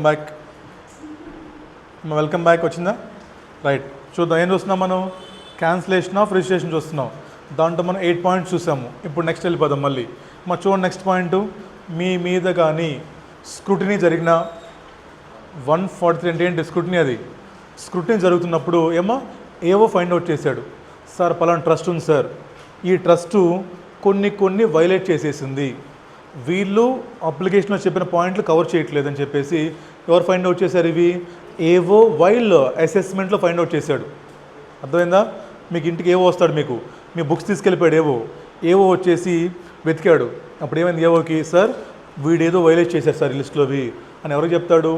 Back. Welcome back. వచ్చిందా? Right. చూద్దాం ఏం చూస్తున్నాం మనం. క్యాన్సిలేషన్ ఆఫ్ రిజిస్ట్రేషన్ చూస్తున్నాం. దాంట్లో మనం 8 పాయింట్స్ చూసాము. ఇప్పుడు నెక్స్ట్ వెళ్ళిపోదాం మళ్ళీ. మరి చూడండి నెక్స్ట్ పాయింట్. మీ మీద కానీ స్క్రూటినీ జరిగిన 143 అంటే ఏంటి స్క్రూటినీ? అది స్క్రూటినీ జరుగుతున్నప్పుడు ఏవో ఫైండ్ అవుట్ చేశాడు. సార్ పలానా ట్రస్ట్ ఉంది సార్, ఈ ట్రస్టు కొన్ని వైలేట్ చేసేసింది, వీళ్ళు అప్లికేషన్లో చెప్పిన పాయింట్లు కవర్ చేయట్లేదని చెప్పేసి ఎవరు ఫైండ్ అవుట్ చేశారు? ఇవి ఏవో వైల్ అసెస్మెంట్లో ఫైండ్ అవుట్ చేశాడు. అర్థమైందా? మీకు ఇంటికి ఏవో వస్తాడు, మీకు మీ బుక్స్ తీసుకెళ్ళిపోయాడు. ఏవో వచ్చేసి వెతికాడు. అప్పుడు ఏమైంది ఏవోకి? సార్ వీడేదో వైలేట్ చేశారు సార్ ఈ లిస్టులోవి అని ఎవరికి చెప్తాడు?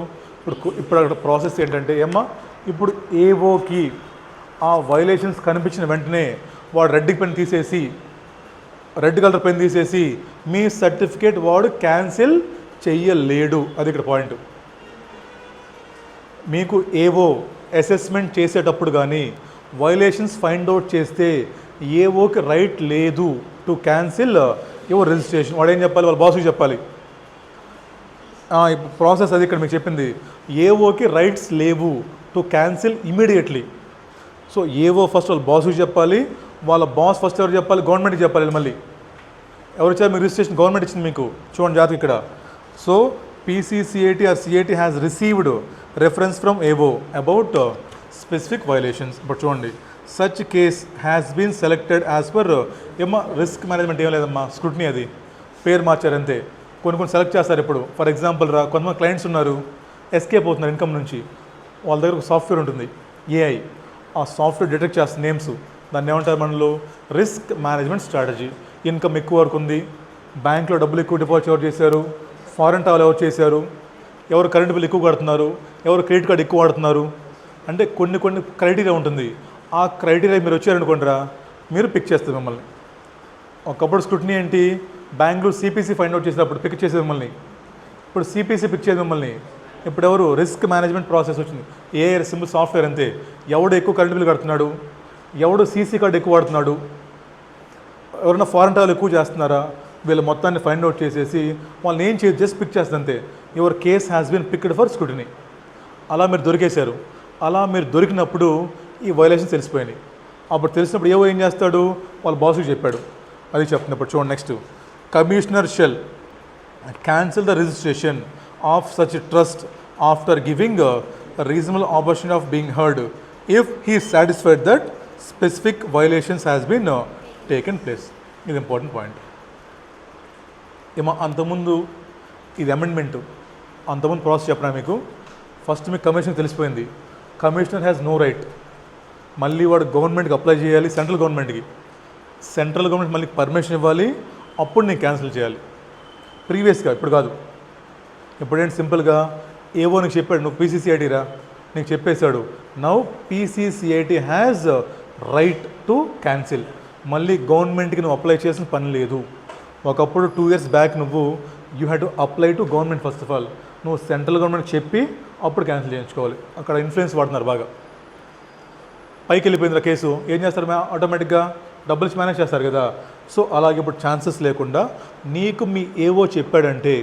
ఇప్పుడు అక్కడ ప్రాసెస్ ఏంటంటే ఇప్పుడు ఏవోకి ఆ వైలేషన్స్ కనిపించిన వెంటనే వాడు రెడ్ కలర్ పెన్ తీసేసి మీ సర్టిఫికేట్ వాడు క్యాన్సిల్ చెయ్యలేడు. అది ఇక్కడ పాయింట్. మీకు ఏవో అసెస్మెంట్ చేసేటప్పుడు కానీ వైలేషన్స్ ఫైండ్ అవుట్ చేస్తే ఏవోకి రైట్ లేదు టు క్యాన్సిల్ యువర్ రిజిస్ట్రేషన్. వాడు ఏం చెప్పాలి? వాళ్ళ బాస్కి చెప్పాలి. ప్రాసెస్ అది ఇక్కడ మీకు చెప్పింది. ఏవోకి రైట్స్ లేవు టు క్యాన్సిల్ ఇమీడియట్లీ. సో ఏవో ఫస్ట్ వాళ్ళ బాస్కి చెప్పాలి, వాళ్ళ బాస్ ఫస్ట్ ఎవరు చెప్పాలి? గవర్నమెంట్కి చెప్పాలి. మళ్ళీ ఎవరు ఇచ్చారు మీకు రిజిస్ట్రేషన్? గవర్నమెంట్ ఇచ్చింది మీకు. చూడండి జాతక ఇక్కడ. So PCCAT or CAT has received reference from AWO about specific violations. ఇప్పుడు చూడండి, such case has been selected as per risk management. ఏం లేదమ్మా, స్క్రూటినీ. అది పేరు మార్చారు అంతే. కొన్ని సెలెక్ట్ చేస్తారు. ఇప్పుడు ఫర్ ఎగ్జాంపుల్ కొంతమంది క్లయింట్స్ ఉన్నారు, ఎస్కేప్ అవుతున్నారు ఇన్కమ్ నుంచి. వాళ్ళ దగ్గర ఒక సాఫ్ట్వేర్ ఉంటుంది, AI. ఆ సాఫ్ట్వేర్ డిటెక్ట్ చేస్తుంది నేమ్స్. దాన్ని ఏమంటారు మనలో? Risk management strategy. ఇన్కమ్ ఎక్కువ వరకు ఉంది, బ్యాంక్లో డబ్బులు ఎక్కువ డిపాజిట్ ఎవరు చేశారు, ఫారెన్ ట్రావెల్ ఎవరు చేశారు, ఎవరు కరెంట్ బిల్ ఎక్కువ కడుతున్నారు, ఎవరు క్రెడిట్ కార్డు ఎక్కువ వాడుతున్నారు అంటే కొన్ని క్రైటీరియా ఉంటుంది. ఆ క్రైటీరియా మీరు వచ్చారనుకోండిరా, మీరు పిక్ చేస్తారు మిమ్మల్ని. ఒకప్పుడు స్క్రూటినీ ఏంటి? బెంగళూరు CPC ఫైండ్ అవుట్ చేసినప్పుడు పిక్ చేసేది మిమ్మల్ని. ఇప్పుడు CPC పిక్ చేసేది మిమ్మల్ని. ఇప్పుడు ఎవరు? రిస్క్ మేనేజ్మెంట్ ప్రాసెస్ వచ్చింది. సింపుల్ సాఫ్ట్వేర్ అంతే. ఎవడు ఎక్కువ కరెంట్ బిల్ కడుతున్నాడు, ఎవడు CC కార్డు ఎక్కువ వాడుతున్నాడు, ఎవరైనా ఫారెన్ ట్రావెల్ ఎక్కువ చేస్తున్నారా, వీళ్ళు మొత్తాన్ని ఫైండ్ అవుట్ చేసేసి వాళ్ళని ఏం చేయదు, జస్ట్ పిక్ చేస్తుంది అంతే. Your case has been picked for scrutiny. అలా మీరు దొరికేశారు. అలా మీరు దొరికినప్పుడు ఈ వైలేషన్స్ తెలిసిపోయినాయి. అప్పుడు తెలిసినప్పుడు ఏం చేస్తాడు? వాళ్ళ బాస్కి చెప్పాడు. అది చెప్తున్నప్పుడు చూడండి next. Commissioner shall cancel the registration of such trust after giving reasonable opportunity of being heard if he satisfied that specific violations has been taken place. ఇది ఇంపార్టెంట్ పాయింట్. అంతకుముందు ఇది అమెండ్మెంట్. అంతకుముందు ప్రాసెస్ చెప్పినా మీకు. ఫస్ట్ మీకు commission తెలిసిపోయింది. Commissioner has no right. మళ్ళీ వాడు గవర్నమెంట్కి అప్లై చేయాలి, సెంట్రల్ గవర్నమెంట్కి. సెంట్రల్ గవర్నమెంట్ మళ్ళీ పర్మిషన్ ఇవ్వాలి, అప్పుడు నేను క్యాన్సిల్ చేయాలి. ప్రీవియస్గా ఇప్పుడు కాదు. ఇప్పుడేంటి సింపుల్గా ఏవో నీకు చెప్పాడు, నువ్వు PCCIT రా, నీకు చెప్పేశాడు. Now PCCIT has right to cancel. మళ్ళీ గవర్నమెంట్కి నువ్వు అప్లై చేసిన పని లేదు. ఒకప్పుడు 2 years బ్యాక్ నువ్వు you had to apply to government. First of all నువ్వు సెంట్రల్ గవర్నమెంట్ చెప్పి అప్పుడు క్యాన్సిల్ చేయించుకోవాలి. అక్కడ ఇన్ఫ్లుయెన్స్ వాడుతున్నారు బాగా. పైకి వెళ్ళిపోయింది కేసు, ఏం చేస్తారు? ఆటోమేటిక్గా డబ్బులు మేనేజ్ చేస్తారు కదా. సో అలాగే ఇప్పుడు ఛాన్సెస్ లేకుండా నీకు మీ ఏవో చెప్పాడంటే,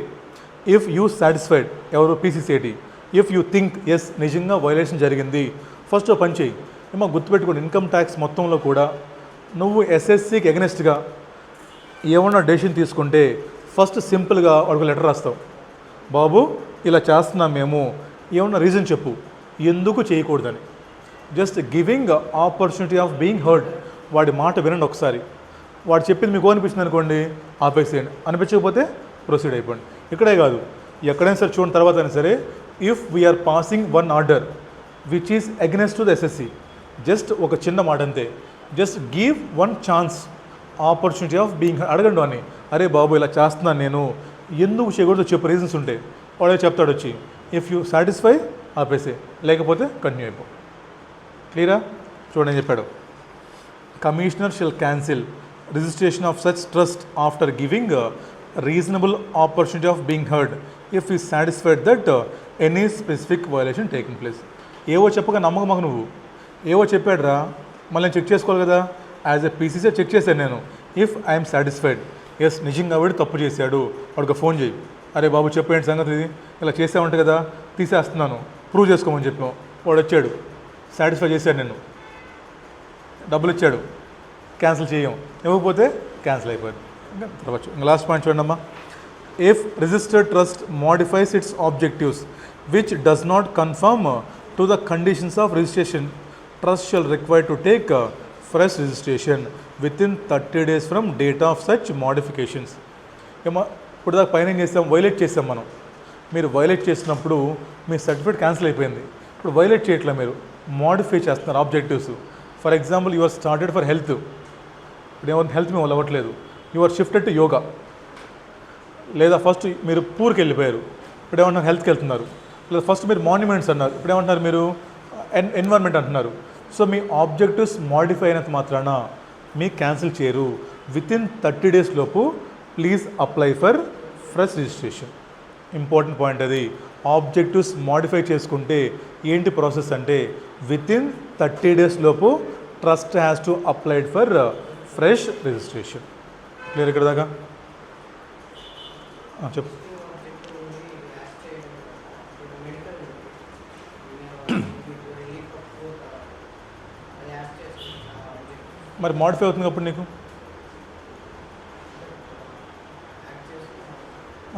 ఇఫ్ యూ సాటిస్ఫైడ్, ఎవరు? PCCIT. If you think yes నిజంగా వైలేషన్ జరిగింది, ఫస్ట్ పని చేయి. గుర్తుపెట్టుకోండి, ఇన్కమ్ ట్యాక్స్ మొత్తంలో కూడా నువ్వు SSCకి ఎగనెస్ట్గా ఏమన్నా డెసిషన్ తీసుకుంటే ఫస్ట్ సింపుల్గా వాడికి లెటర్ రాస్తావు. బాబు ఇలా చేస్తున్నాం మేము, ఏమన్నా రీజన్ చెప్పు ఎందుకు చేయకూడదని. Just giving opportunity of being heard. వాడి మాట వినండి ఒకసారి. వాడు చెప్పింది మీకు అనిపించింది అనుకోండి, ఆపేసేయండి. అనిపించకపోతే ప్రొసీడ్ అయిపోండి. ఇక్కడే కాదు, ఎక్కడైనా సరే చూడండి. తర్వాత అయినా సరే, if we're passing one order which is against to the SSC, just ఒక చిన్న మాట అంతే. Just give one chance, opportunity of being. అడగండి అని, అరే బాబు ఇలా చేస్తున్నాను నేను, ఎందుకు చేయకూడదు చెప్పు, రీజన్స్ ఉంటాయి. వాడే చెప్తాడు వచ్చి. ఇఫ్ యూ సాటిస్ఫై ఆపేసే, లేకపోతే కంటిన్యూ అయిపో. క్లియరా? చూడండి చెప్పాడు. Commissioner shall cancel registration of such trust after giving reasonable opportunity of being heard if you satisfied that any specific violation taking place. ఏవో చెప్పగా నమ్మకం మాకు నువ్వు. ఏవో చెప్పాడు రా, మళ్ళీ నేను చెక్ చేసుకోవాలి కదా. యాజ్ ఎ PCC చెక్ చేశాను నేను. ఇఫ్ ఐఎమ్ సాటిస్ఫైడ్, ఎస్ నిజంగా వాడు తప్పు చేశాడు, వాడికి ఫోన్ చేయి అరే బాబు చెప్పేయండి సంగతి, ఇది ఇలా చేసామంటే కదా, తీసేస్తున్నాను, ప్రూవ్ చేసుకోమని చెప్పాం. వాడు వచ్చాడు, సాటిస్ఫై చేశాడు, నిన్ను డబ్బులు ఇచ్చాడు, క్యాన్సిల్ చేయం, ఇవ్వకపోతే క్యాన్సిల్ అయిపోయింది. ఇంకా తర్వాత ఇంకా లాస్ట్ పాయింట్ చూడండి అమ్మా. If registered trust modifies it's objectives which does not confirm to the conditions of registration, trust shall require to take fresh registration with in 30 days from date of such modifications. ఏమో ఇప్పుడు దాకా పైన ఏం చేస్తాం, violate చేస్తాం మనం. మీరు violate చేసినప్పుడు మీ సర్టిఫికేట్ క్యాన్సిల్ అయిపోయింది. ఇప్పుడు వైలేట్ చేయట్లే, మీరు మోడిఫై చేస్తున్నారు objectives. For example you are started for health, ఇప్పుడు ఏమన్నా హెల్త్ మేము అవ్వట్లేదు, you are shifted to yoga. లేదా ఫస్ట్ మీరు పూర్కి వెళ్ళిపోయారు, ఇప్పుడు ఏమన్నా హెల్త్కి వెళ్తున్నారు. లేదా ఫస్ట్ మీరు మాన్యుమెంట్స్ అన్నారు, ఇప్పుడు ఏమంటున్నారు మీరు ఎన్విరాన్మెంట్ అంటున్నారు. సో మీ ఆబ్జెక్టివ్స్ మోడిఫై అయినంత మాత్రాన మీ క్యాన్సిల్ చేయరు. విత్ ఇన్ 30 days లోపు please apply for fresh registration. Important point అది. ఆబ్జెక్టివ్స్ మోడిఫై చేసుకుంటే ఏంటి ప్రాసెస్ అంటే విత్ ఇన్ 30 days లోపు trust has to applied for fresh registration. Clear ఇక్కడ దాకా? చెప్పు. మరి మోడిఫై అవుతుంది అప్పుడు నీకు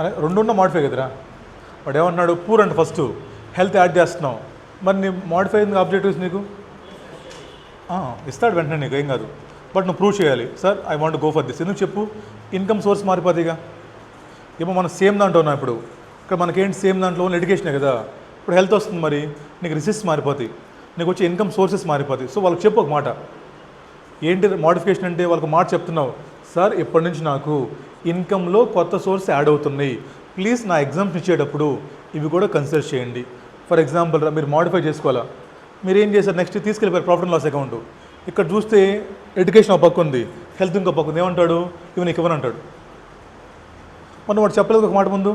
అరే రెండున్న మోడిఫై కదరా. వాడు ఏమంటున్నాడు, పూర్ అంటే ఫస్ట్ హెల్త్ యాడ్ చేస్తున్నావు, మరి నీ మోడిఫై అయింది ఆబ్జెక్టివ్స్ నీకు ఇస్తాడు వెంటనే, నీకు ఏం కాదు. బట్ నువ్వు ప్రూవ్ చేయాలి, sir I want go for this. ఎందుకు చెప్పు, ఇన్కమ్ సోర్స్ మారిపోతుందిగా. ఏమో మనం సేమ్ దాంట్లో ఉన్నాం ఇప్పుడు, ఇక్కడ మనకేంటి సేమ్ దాంట్లో ఉన్న ఎడ్యుకేషనే కదా. ఇప్పుడు హెల్త్ వస్తుంది, మరి నీకు రిసెస్ మారిపోతాయి, నీకు వచ్చే ఇన్కమ్ సోర్సెస్ మారిపోతాయి. సో వాళ్ళకి చెప్పు ఒక మాట, ఏంటి మోడిఫికేషన్ అంటే వాళ్ళకి మాట చెప్తున్నావు, సార్ ఇప్పటి నుంచి నాకు ఇన్కంలో కొత్త సోర్స్ యాడ్ అవుతున్నాయి, ప్లీజ్ నా ఎగ్జామ్స్ ఇచ్చేటప్పుడు ఇవి కూడా కన్సిడర్ చేయండి. ఫర్ ఎగ్జాంపుల్ మీరు మోడిఫై చేసుకోవాలా, మీరు ఏం చేశారు, నెక్స్ట్ తీసుకెళ్ళిపోయారు ప్రాఫిట్ అండ్ లాస్ అకౌంట్. ఇక్కడ చూస్తే ఎడ్యుకేషన్ ఒక పక్క ఉంది, హెల్త్ ఇంకో పక్క ఉంది. ఏమంటాడు, ఇవి నీకు ఇవ్వను అంటాడు. మనం వాడు చెప్పలేదు ఒక మాట, ముందు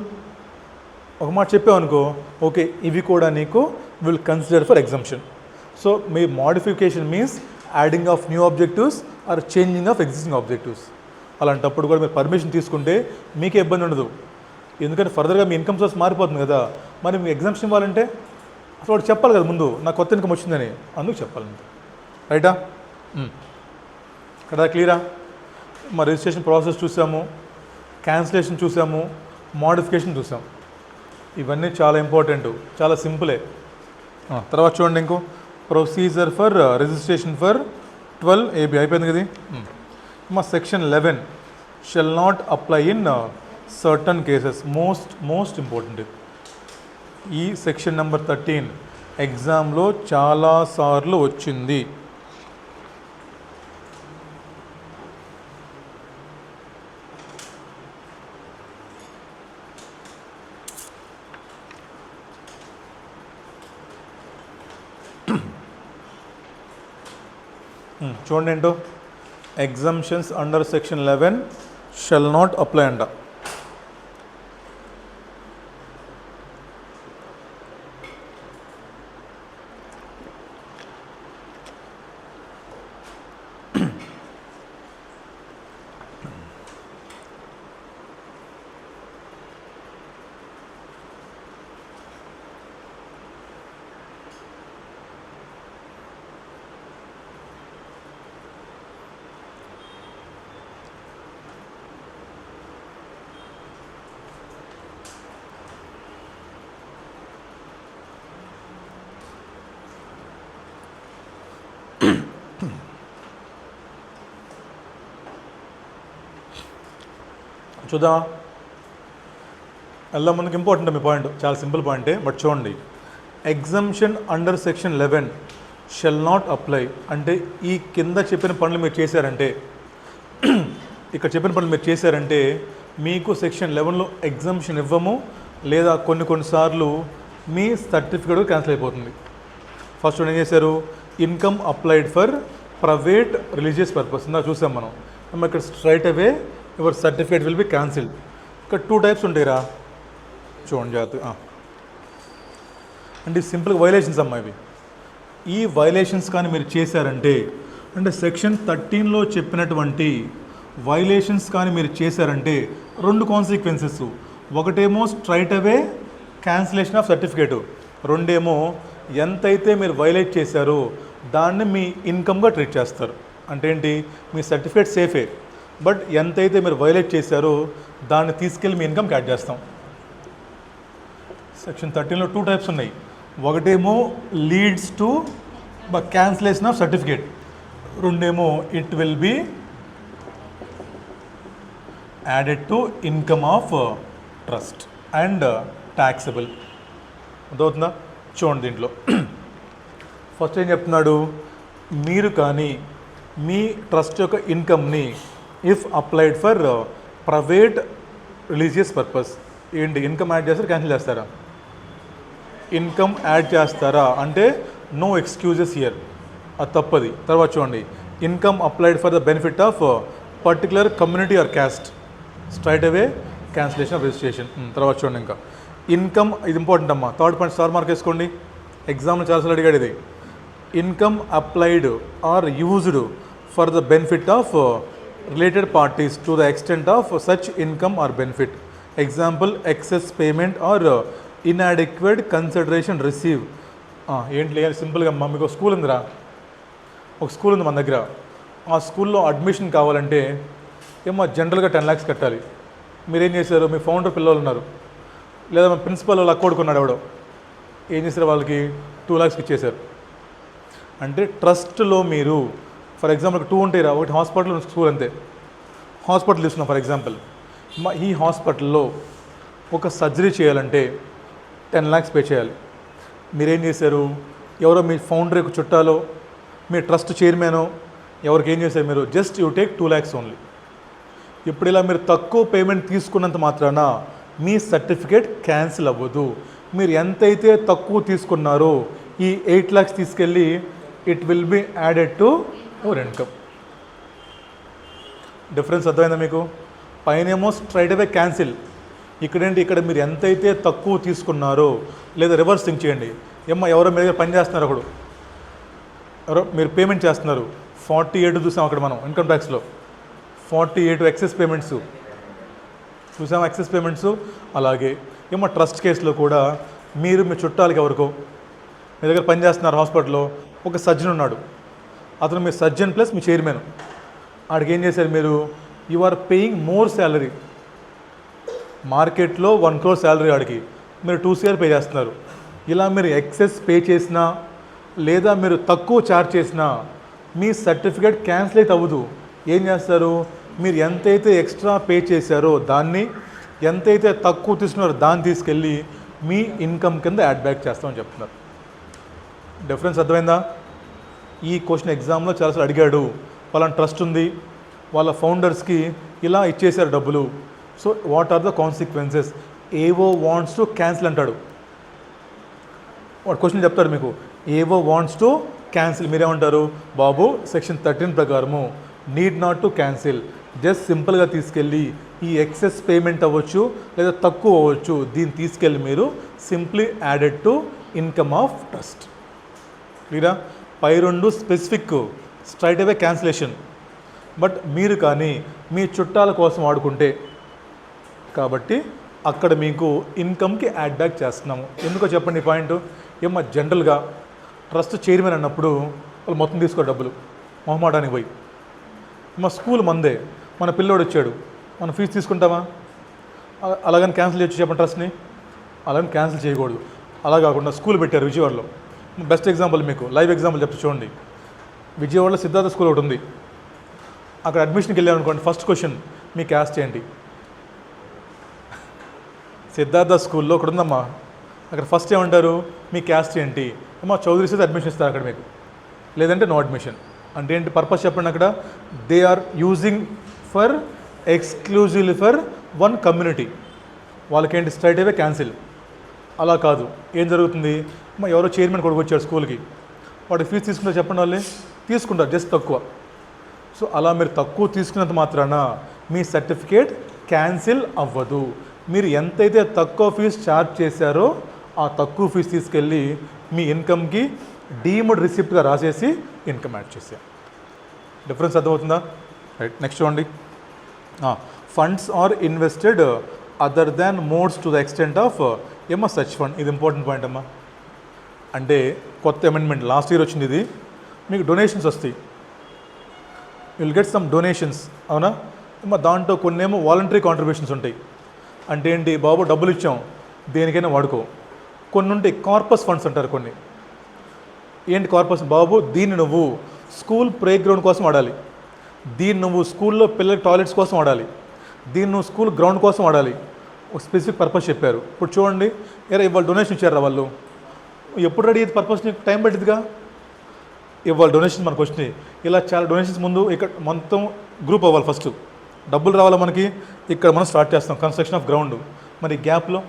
ఒక మాట చెప్పావనుకో, ఓకే ఇవి కూడా నీకు will consider for exemption. So మీ modification means adding of new objectives or changing of existing objectives. అలాంటప్పుడు కూడా మీరు పర్మిషన్ తీసుకుంటే మీకే ఇబ్బంది ఉండదు, ఎందుకంటే ఫర్దర్గా మీ ఇన్కమ్ సోర్స్ మారిపోతుంది కదా. మరి మీ ఎగ్జామ్షన్ ఇవ్వాలంటే అసలు వాడు చెప్పాలి కదా ముందు, నాకు కొత్త ఇన్కమ్ వచ్చిందని, అందుకు చెప్పాలంటే. రైటా? కదా క్లియరా? మా రిజిస్ట్రేషన్ ప్రాసెస్ చూసాము, క్యాన్సిలేషన్ చూసాము, మోడిఫికేషన్ చూసాము. ఇవన్నీ చాలా ఇంపార్టెంట్, చాలా సింపులే. తర్వాత చూడండి, ఇంకో procedure for registration for 12AB అయిపోయింది కదా. మా section 11 shall not apply in certain cases. Most important ఈ సెక్షన్ నెంబర్ 13 ఎగ్జామ్లో చాలాసార్లు వచ్చింది. చూడండి ఏంటో, exemptions under section 11 shall not apply అంట. చూద్దామా? ఎలా మనకి ఇంపార్టెంట్ మీ పాయింట్, చాలా సింపుల్ పాయింటే. బట్ చూడండి, exemption under section 11 shall not apply అంటే ఈ కింద చెప్పిన పనులు మీరు చేశారంటే, ఇక్కడ చెప్పిన పనులు మీరు చేశారంటే మీకు సెక్షన్ 11లో ఎగ్జంప్షన్ ఇవ్వము, లేదా కొన్నిసార్లు మీ సర్టిఫికేట్ క్యాన్సిల్ అయిపోతుంది. ఫస్ట్ ఏం చేశారు, income applied for private religious purpose ఇందా చూసాం మనం. ఇక్కడ straight away your certificate will be cancelled. ఇక్కడ 2 types ఉంటాయిరా, చూడండి జాగ్రత్తగా. అంటే సింపుల్గా వైలేషన్స్ అమ్మా ఇవి. ఈ వైలేషన్స్ కానీ మీరు చేశారంటే, అంటే సెక్షన్ 13లో చెప్పినటువంటి వైలేషన్స్ కానీ మీరు చేశారంటే 2 కాన్సిక్వెన్సెస్. ఒకటేమో straight away cancellation of certificate, రెండేమో ఎంతైతే మీరు వైలేట్ చేశారో దాన్ని మీ ఇన్కమ్గా ట్రీట్ చేస్తారు. అంటే ఏంటి, మీ సర్టిఫికేట్ సేఫే, బట్ ఎంతైతే మీరు వైలేట్ చేశారో దాన్ని తీసుకెళ్ళి మీ ఇన్కమ్కి యాడ్ చేస్తాం. సెక్షన్ 13లో 2 టైప్స్ ఉన్నాయి. ఒకటేమో leads to cancellation of certificate, రెండేమో it will be added to income of trust and taxable. అర్థమవుతుందా? చూడండి దీంట్లో ఫస్ట్ ఏం చెప్తున్నాడు, మీరు కానీ మీ ట్రస్ట్ యొక్క ఇన్కమ్ని if applied for private religious purpose, ఏంటి ఇన్కమ్ యాడ్ చేస్తారా క్యాన్సిల్ చేస్తారా? ఇన్కమ్ యాడ్ చేస్తారా అంటే నో ఎక్స్క్యూజెస్ హియర్, అది తప్పది. తర్వాత చూడండి, income applied for the benefit of particular community or caste, straight away cancellation of registration. తర్వాత చూడండి, ఇంకా ఇన్కమ్, ఇది ఇంపార్టెంట్ అమ్మా, థర్డ్ పాయింట్ స్టార్ మార్క్ వేసుకోండి, ఎగ్జామ్లో చాలాసార్లు అడిగాడు ఇది. Income applied or used for the benefit of related parties to the extent of such income or benefit. Example excess payment or inadequate consideration receive. ఏంటి లేదు, సింపుల్గా అమ్మా, మీకు ఒక స్కూల్ ఉందిరా, ఒక స్కూల్ ఉంది మన దగ్గర, ఆ స్కూల్లో అడ్మిషన్ కావాలంటే ఏమో జనరల్గా 10 lakhs కట్టాలి. మీరేం చేశారు, మీ ఫౌండర్ పిల్లలు ఉన్నారు, లేదా మా ప్రిన్సిపల్ వాళ్ళు అక్కోడుకున్నాడు ఎవడో, ఏం చేశారు, వాళ్ళకి 2 lakhs ఇచ్చేశారు. అంటే ట్రస్ట్లో మీరు ఫర్ ఎగ్జాంపుల్ 2 ఉంటాయి రా, ఒకటి హాస్పిటల్ స్కూల్ అంతే. హాస్పిటల్ తీసుకున్నాం ఫర్ ఎగ్జాంపుల్, ఈ హాస్పిటల్లో ఒక సర్జరీ చేయాలంటే 10 lakhs పే చేయాలి. మీరేం చేశారు, ఎవరో మీ ఫౌండర్ యొక్క చుట్టాలో మీ ట్రస్ట్ చైర్మనో ఎవరికి ఏం చేశారు, మీరు just you take 2 lakhs only. ఇప్పుడు ఇలా మీరు తక్కువ పేమెంట్ తీసుకున్నంత మాత్రాన మీ సర్టిఫికేట్ క్యాన్సిల్ అవ్వదు. మీరు ఎంతైతే తక్కువ తీసుకున్నారో ఈ 8 lakhs తీసుకెళ్ళి it will be added to your income. Difference అర్థమైందా మీకు? పైనేమో స్ట్రైట్ అవే క్యాన్సిల్, ఇక్కడేంటి, ఇక్కడ మీరు ఎంతైతే తక్కువ తీసుకున్నారో, లేదా రివర్స్ థింక్ చేయండి, ఎవరో మీ దగ్గర పని చేస్తున్నారు, ఒకడు ఎవరో మీరు పేమెంట్ చేస్తున్నారు, 48 చూసాం అక్కడ మనం ఇన్కమ్ ట్యాక్స్లో 48 ఎక్సెస్ పేమెంట్స్ చూసాం, ఎక్సెస్ పేమెంట్స్. అలాగే ట్రస్ట్ కేసులో కూడా మీరు మీ చుట్టాలకి ఎవరికో మీ దగ్గర పని చేస్తున్నారు హాస్పిటల్లో, ఒక సర్జన్ ఉన్నాడు, అతను మీ సర్జన్ ప్లస్ మీ చైర్మన్, ఆడికి ఏం చేశారు మీరు, you are paying more salary. మార్కెట్లో 1 crore శాలరీ ఆడికి మీరు 2 crore పే చేస్తున్నారు. ఇలా మీరు ఎక్సెస్ పే చేసినా లేదా మీరు తక్కువ ఛార్జ్ చేసినా మీ సర్టిఫికేట్ క్యాన్సిల్ అయితే అవ్వదు. ఏం చేస్తారు, మీరు ఎంతైతే ఎక్స్ట్రా పే చేశారో దాన్ని, ఎంతైతే తక్కువ తీసుకున్నారో దాన్ని తీసుకెళ్ళి మీ ఇన్కమ్ కింద యాడ్ బ్యాక్ చేస్తామని చెప్తున్నారు. డిఫరెన్స్ అర్థమైందా? ఈ క్వశ్చన్ ఎగ్జామ్లో చాలాసార్లు అడిగాడు. వాళ్ళని ట్రస్ట్ ఉంది, వాళ్ళ ఫౌండర్స్కి ఇలా ఇచ్చేశారు డబ్బులు, so what are the consequences. ఏవో వాంట్స్ టు క్యాన్సిల్ అంటాడు, వాడు క్వశ్చన్ చెప్తాడు మీకు, ఏవో వాంట్స్ టు క్యాన్సిల్. మీరేమంటారు, బాబు సెక్షన్ 13 ప్రకారము need not to cancel, just సింపుల్గా తీసుకెళ్ళి ఈ ఎక్సెస్ పేమెంట్ అవ్వచ్చు లేదా తక్కువ అవ్వచ్చు, దీన్ని తీసుకెళ్ళి మీరు simply added to income of trust. క్లియరా? పై 2 specific straight away cancellation, but మీరు కానీ మీ చుట్టాల కోసం వాడుకుంటే కాబట్టి అక్కడ మీకు ఇన్కమ్కి యాడ్ బ్యాక్ చేస్తున్నాము. ఎందుకో చెప్పండి ఈ పాయింట్. జనరల్గా ట్రస్ట్ చైర్మన్ అన్నప్పుడు వాళ్ళు మొత్తం తీసుకోరు డబ్బులు, మొహమాటానికి పోయి. మా స్కూల్ మందే, మన పిల్లోడు వచ్చాడు, మనం ఫీజు తీసుకుంటామా? అలాగని క్యాన్సిల్ చేయొచ్చు చెప్పండి ట్రస్ట్ని? అలాగని క్యాన్సిల్ చేయకూడదు. అలా కాకుండా స్కూల్ పెట్టారు విజయవాడలో, బెస్ట్ ఎగ్జాంపుల్ మీకు లైవ్ ఎగ్జాంపుల్ చెప్తే చూడండి. విజయవాడలో సిద్ధార్థ స్కూల్ ఒకటి ఉంది, అక్కడ అడ్మిషన్కి వెళ్ళామనుకోండి, ఫస్ట్ క్వశ్చన్ మీ క్యాస్ట్ ఏంటి? సిద్ధార్థ స్కూల్లో ఒకటి ఉందమ్మా, అక్కడ ఫస్ట్ ఏమంటారు, మీ క్యాస్ట్ ఏంటి? అమ్మా చౌదరీస్ అయితే అడ్మిషన్ ఇస్తారు అక్కడ మీకు, లేదంటే నో అడ్మిషన్. అంటే ఏంటి పర్పస్ చెప్పండి అక్కడ? They are using for exclusively for 1 community. వాళ్ళకేంటి స్ట్రైట్ అవే క్యాన్సిల్. అలా కాదు, ఏం జరుగుతుంది, ఎవరో చైర్మన్ కొడుకు వచ్చాడు స్కూల్కి, వాడు ఫీజు తీసుకుంటారు చెప్పండి, వాళ్ళే తీసుకుంటారు జస్ట్ తక్కువ. సో అలా మీరు తక్కువ తీసుకున్నంత మాత్రాన మీ సర్టిఫికేట్ క్యాన్సిల్ అవ్వదు. మీరు ఎంతైతే తక్కువ ఫీజు ఛార్జ్ చేశారో ఆ తక్కువ ఫీజు తీసుకెళ్ళి మీ ఇన్కమ్కి డీమ్డ్ రిసిప్ట్గా రాసేసి ఇన్కమ్ యాడ్ చేసాం. డిఫరెన్స్ అర్థమవుతుందా? రైట్, నెక్స్ట్ చూడండి. Funds are invested other than modes to the extent of ఏమో సచ్ ఫండ్. ఇది ఇంపార్టెంట్ పాయింట్ అమ్మా. అంటే కొత్త అమెండ్మెంట్ లాస్ట్ ఇయర్ వచ్చింది ఇది. మీకు డొనేషన్స్ వస్తాయి, విల్ గెట్ సమ్ డొనేషన్స్, అవునా. దాంట్లో కొన్ని ఏమో వాలంటరీ కాంట్రిబ్యూషన్స్ ఉంటాయి. అంటే ఏంటి, బాబు డబ్బులు ఇచ్చాం దేనికైనా వాడుకో. కొన్ని ఉంటాయి కార్పస్ ఫండ్స్ అంటారు కొన్ని. ఏంటి కార్పస్, బాబు దీన్ని నువ్వు స్కూల్ ప్లే గ్రౌండ్ కోసం వాడాలి, దీన్ని నువ్వు స్కూల్లో పిల్లలకి టాయిలెట్స్ కోసం వాడాలి, దీన్ని నువ్వు స్కూల్ గ్రౌండ్ కోసం వాడాలి. ఒక స్పెసిఫిక్ పర్పస్ చెప్పారు. ఇప్పుడు చూడండి, ఇవాళ డొనేషన్ ఇచ్చారా వాళ్ళు, ఎప్పుడు రెడీ అయితే పర్పస్ నీకు టైం పట్టిందిగా. ఇవాళ డొనేషన్స్ మనకు వచ్చినాయి, ఇలా చాలా డొనేషన్స్ ముందు ఇక్కడ మొత్తం గ్రూప్ అవ్వాలి. ఫస్ట్ డబ్బులు రావాలి మనకి, ఇక్కడ మనం స్టార్ట్ చేస్తాం కన్స్ట్రక్షన్ ఆఫ్ గ్రౌండ్. మరి గ్యాప్లో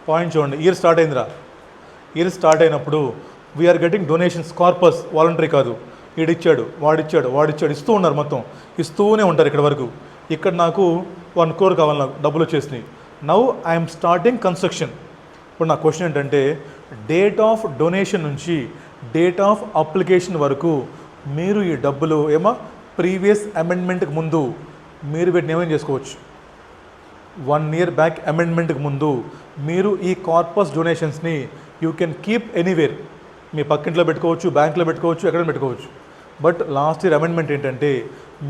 పాయింట్ చూడండి, ఇయర్ స్టార్ట్ అయిందిరా. ఇయర్ స్టార్ట్ అయినప్పుడు we're getting donations, corpus, voluntary కాదు. వీడిచ్చాడు వాడిచ్చాడు వాడిచ్చాడు ఇస్తూ ఉన్నారు, మొత్తం ఇస్తూనే ఉంటారు ఇక్కడ వరకు. ఇక్కడ నాకు 1 crore కావాలి, నాకు డబ్బులు వచ్చేసినాయి. Now I'm starting construction. ఇప్పుడు నా క్వశ్చన్ ఏంటంటే, డేట్ ఆఫ్ డొనేషన్ నుంచి డేట్ ఆఫ్ అప్లికేషన్ వరకు మీరు ఈ డబ్బులు ప్రీవియస్ అమెండ్మెంట్కి ముందు మీరు వీటిని ఏమేం చేసుకోవచ్చు. 1 year బ్యాక్ అమెండ్మెంట్కి ముందు మీరు ఈ కార్పస్ డొనేషన్స్ని యూ కెన్ కీప్ ఎనీవేర్, మీ పక్కింట్లో పెట్టుకోవచ్చు, బ్యాంక్లో పెట్టుకోవచ్చు, ఎక్కడ పెట్టుకోవచ్చు. బట్ లాస్ట్ ఇయర్ అమెండ్మెంట్ ఏంటంటే,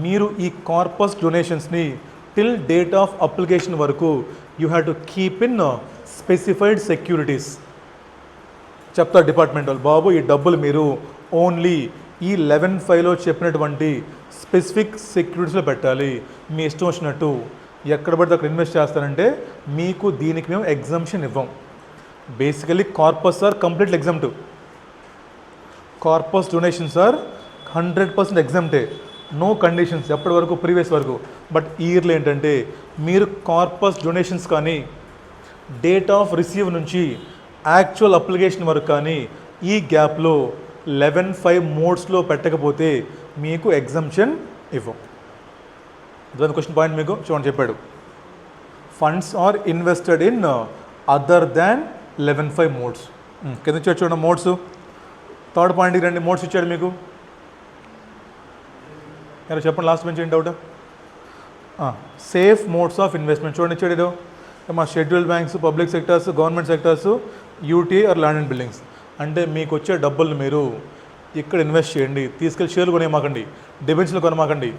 మీరు ఈ కార్పస్ డొనేషన్స్ని టిల్ డేట్ ఆఫ్ అప్లికేషన్ వరకు you have to keep in specified securities. చెప్తారు డిపార్ట్మెంట్ వాళ్ళు, బాబు ఈ డబ్బులు మీరు ఓన్లీ ఈ 11(5)లో చెప్పినటువంటి స్పెసిఫిక్ సెక్యూరిటీస్లో పెట్టాలి. మీ ఇష్టం వచ్చినట్టు ఎక్కడ పడితే అక్కడ ఇన్వెస్ట్ చేస్తారంటే మీకు దీనికి మేము ఎగ్జంప్షన్ ఇవ్వం. Basically corpus are completely exemptive. Corpus donations are 100% exempt, no conditions ఎప్పటి వరకు, ప్రీవియస్ వరకు. బట్ ఈ ఇయర్లో ఏంటంటే, మీరు కార్పస్ డొనేషన్స్ కానీ డేట్ ఆఫ్ రిసీవ్ నుంచి యాక్చువల్ అప్లికేషన్ వరకు కానీ ఈ గ్యాప్లో 11(5) మోడ్స్లో పెట్టకపోతే మీకు ఎగ్జంప్షన్ ఇవ్వం. దాని క్వశ్చన్ పాయింట్ మీకు చూడండి చెప్పాడు, funds are invested in other than 11(5) modes. కింద ఇచ్చాడు చూడండి మోడ్స్. థర్డ్ పాయింట్కి రండి, మోడ్స్ ఇచ్చాడు మీకు. ఎవరు చెప్పండి, లాస్ట్ బెంచ్ ఏంటి doubt. Safe modes of investment చూడండి ఇచ్చాడు. మా scheduled banks, public sectors, government sectors, UTI or land and buildings. అంటే మీకు వచ్చే డబ్బులు మీరు ఇక్కడ ఇన్వెస్ట్ చేయండి, తీసుకెళ్ళి షేర్లు కొనేమాకండి, డిబెంచర్లు కొనమాకండి,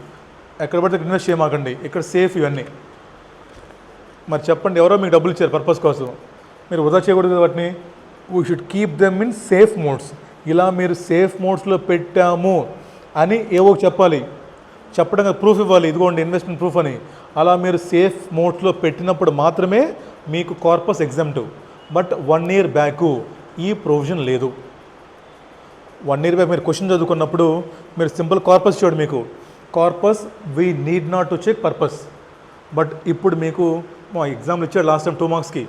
ఎక్కడ పడితే ఇన్వెస్ట్ చేయమాకండి, ఇక్కడ సేఫ్ ఇవన్నీ. మరి చెప్పండి, ఎవరో మీకు డబ్బులు ఇచ్చారు పర్పస్ కోసం, మీరు వృధా చేయకూడదు వాటిని. We should keep them in safe modes. ఇలా మీరు సేఫ్ మోడ్స్లో పెట్టాము అని ఏవో చెప్పాలి, చెప్పడం ప్రూఫ్ ఇవ్వాలి, ఇదిగోండి ఇన్వెస్ట్మెంట్ ప్రూఫ్ అని. అలా మీరు సేఫ్ మోడ్స్లో పెట్టినప్పుడు మాత్రమే మీకు కార్పస్ ఎగ్జామ్టివ్. బట్ 1 year బ్యాక్ ఈ ప్రొవిజన్ లేదు. 1 year బ్యాక్ మీరు క్వశ్చన్ చదువుకున్నప్పుడు మీరు సింపుల్ కార్పస్ చూడండి, మీకు corpus we need not to check purpose. But ఇప్పుడు మీకు మా ఎగ్జామ్లు ఇచ్చాడు లాస్ట్ టైం 2 marksకి.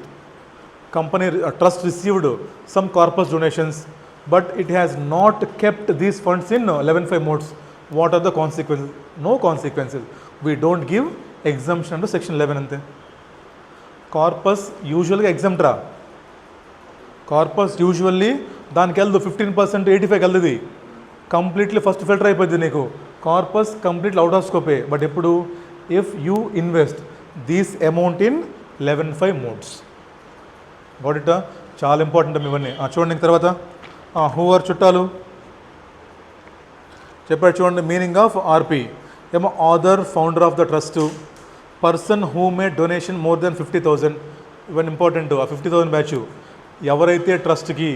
Company trust received some corpus donations but it has not kept these funds in 11(5) modes. What are the consequences? No consequences. We don't give exemption అంటూ section 11 అంతే. Corpus యూజువల్గా exempt రా. కార్పస్ యూజువల్లీ దానికి వెళ్దు 15%, 85 వెళ్తుంది, completely first filter అయిపోద్ది నీకు. Corpus completely out of స్కోపే. But ఎప్పుడు, if you invest these amount in 11(5) modes. Got it? చాలా ఇంపార్టెంట్ ఇవన్నీ. చూడండి తర్వాత హూ ఆర్ చుట్టాలు చెప్పాడు చూడండి. Meaning of RP author, founder of the trust, person who made donation more than 50,000. ఇవన్నీ ఇంపార్టెంట్. ఆ 50,000 బ్యాచ్ ఎవరైతే ట్రస్ట్కి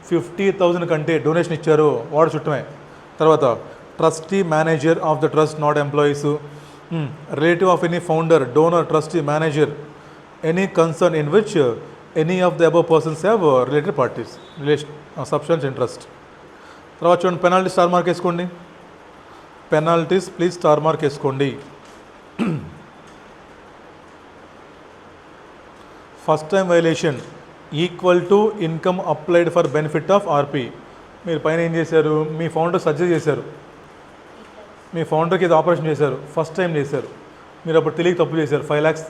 50,000 కంటే డొనేషన్ ఇచ్చారో వాడు చుట్టమే. తర్వాత trustee, manager of the trust, not employees. Relative of any founder, donor, trustee, manager, any concern in which any of the above persons have related parties, substance interest. తర్వాత చూడండి, penalty star mark వేసుకోండి. Penalties please star mark వేసుకోండి. First time violation equal to income applied for benefit of RP. మీరు పైన ఏం చేశారు, మీ founder surgery చేశారు, మీ ఫౌండర్కి ఇది ఆపరేషన్ చేశారు, ఫస్ట్ టైం చేశారు, మీరు అప్పుడు తెలియక తప్పు చేశారు, 5 lakhs